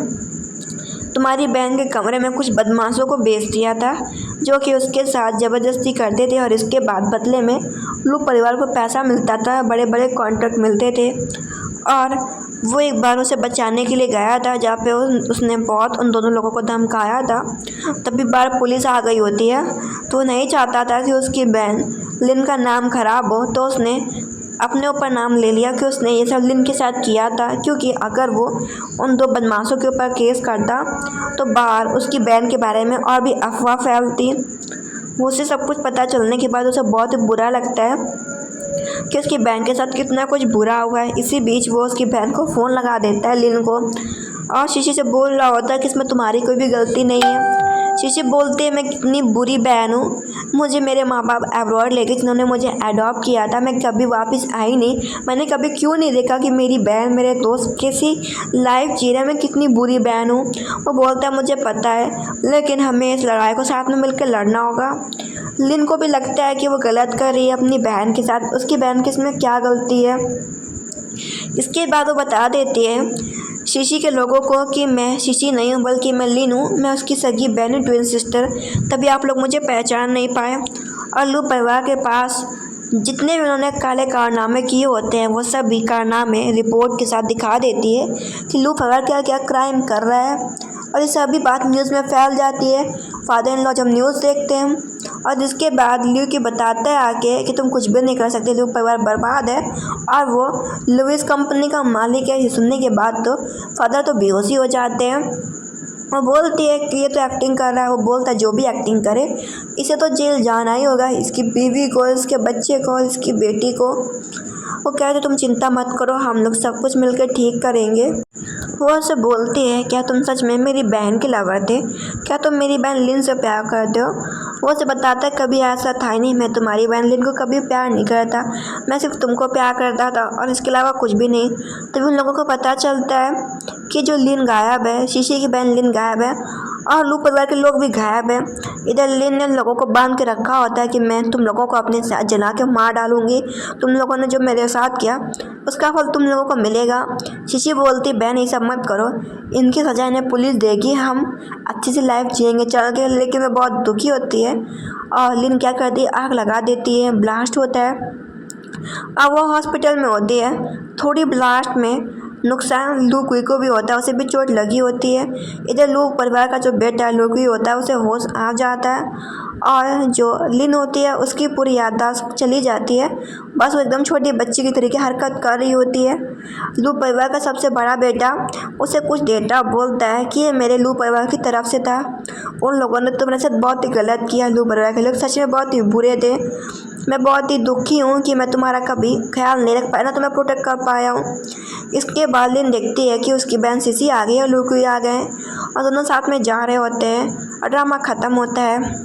तुम्हारी बहन के कमरे में कुछ बदमाशों को बेच दिया था जो कि उसके साथ ज़बरदस्ती करते थे, और इसके बाद बदले में लू परिवार को पैसा मिलता था, बड़े बड़े कॉन्ट्रैक्ट मिलते थे। और वो एक बार उसे बचाने के लिए गया था जहाँ पे उसने बहुत उन दोनों लोगों को धमकाया था। तभी बार पुलिस आ गई होती है, तो वो नहीं चाहता था कि उसकी बहन लिन का नाम खराब हो, तो उसने अपने ऊपर नाम ले लिया कि उसने ये सब लिन के साथ किया था, क्योंकि अगर वो उन दो बदमाशों के ऊपर केस करता तो बाहर उसकी बहन के बारे में और भी अफवाह फैलती। वो उसे सब कुछ पता चलने के बाद उसे बहुत ही बुरा लगता है कि उसकी बहन के साथ कितना कुछ बुरा हुआ है। इसी बीच वो उसकी बहन को फ़ोन लगा देता है लिन को, और शीशी से बोल रहा होता है कि इसमें तुम्हारी कोई भी गलती नहीं है। शीशी बोलती है मैं कितनी बुरी बहन हूँ, मुझे मेरे माँ बाप अब्रॉड ले गए जिन्होंने मुझे अडॉप्ट किया था, मैं कभी वापस आई नहीं, मैंने कभी क्यों नहीं देखा कि मेरी बहन मेरे दोस्त कैसी लाइफ जी रहे, मैं कितनी बुरी बहन हूँ। वो बोलता है मुझे पता है, लेकिन हमें इस लड़ाई को साथ में मिलकर लड़ना होगा। लिन को भी लगता है कि वो गलत कर रही है अपनी बहन के साथ, उसकी बहन की इसमें क्या गलती है। इसके बाद वो बता देती है शीशी के लोगों को कि मैं शीशी नहीं हूँ बल्कि मैं लिन हूँ, मैं उसकी सगी बहन हूँ, ट्विन सिस्टर, तभी आप लोग मुझे पहचान नहीं पाए। और लू परिवार के पास जितने भी उन्होंने काले कारनामे किए होते हैं वो सभी कारनामे रिपोर्ट के साथ दिखा देती है कि लू फवर क्या क्या क्राइम कर रहा है, और ये सभी बात न्यूज़ में फैल जाती है। फादर इन लॉ जब न्यूज़ देखते हैं और जिसके बाद ल्यू की बताता है आके कि तुम कुछ भी नहीं कर सकते, ल्यू परिवार बर्बाद है और वो लुइस कंपनी का मालिक है। ये सुनने के बाद तो फादर तो बेहोश ही हो जाते हैं। वो बोलती है कि ये तो एक्टिंग कर रहा है। वो बोलता है जो भी एक्टिंग करे इसे तो जेल जाना ही होगा, इसकी बीवी को, इसके बच्चे को, इसकी बेटी को। वो कहते तुम चिंता मत करो, हम लोग सब कुछ मिलकर ठीक करेंगे। वो उससे बोलती है क्या तुम सच में मेरी बहन के लवर थे, क्या तुम मेरी बहन लिन से प्यार करते हो। वो उसे बताता है कभी ऐसा था ही नहीं, मैं तुम्हारी बहन लिन को कभी प्यार नहीं करता, मैं सिर्फ तुमको प्यार करता था और इसके अलावा कुछ भी नहीं। तभी उन लोगों को पता चलता है कि जो लिन गायब है, शीशी की बहन लिन गायब है और लू परिवार के लोग भी गायब है। इधर लिन ने लोगों को बांध के रखा होता है कि मैं तुम लोगों को अपने साथ जला के मार डालूंगी, तुम लोगों ने जो मेरे साथ किया उसका फल तुम लोगों को मिलेगा। शीशी बोलती बहन ये सब मत करो, इनकी सजा इन्हें पुलिस देगी, हम अच्छी सी लाइफ जिएंगे चल के। लेकिन वो बहुत दुखी होती है और लिन क्या करती है, आग लगा देती है, ब्लास्ट होता है। अब वो हॉस्पिटल में होती है। थोड़ी ब्लास्ट में नुकसान लू कुई को भी होता है, उसे भी चोट लगी होती है। इधर लू परिवार का जो बेटा लू कुई होता है उसे होश आ जाता है और जो लिन होती है उसकी पूरी याददाश्त चली जाती है, बस वो एकदम छोटी बच्ची की तरीके हरकत कर रही होती है। लू परिवार का सबसे बड़ा बेटा उसे कुछ डेटा बोलता है कि ये मेरे लू परिवार की तरफ से था, उन लोगों ने तो मेरे साथ बहुत ही गलत किया, लू परिवार के लोग सच में बहुत ही बुरे थे, मैं बहुत ही दुखी हूँ कि मैं तुम्हारा कभी ख्याल नहीं रख पाया, ना तुम्हें प्रोटेक्ट कर पाया हूँ। इसके बाद लिन देखती है कि उसकी बहन सीसी आ गई और लू कुई आ गए और दोनों साथ में जा रहे होते हैं और ड्रामा ख़त्म होता है।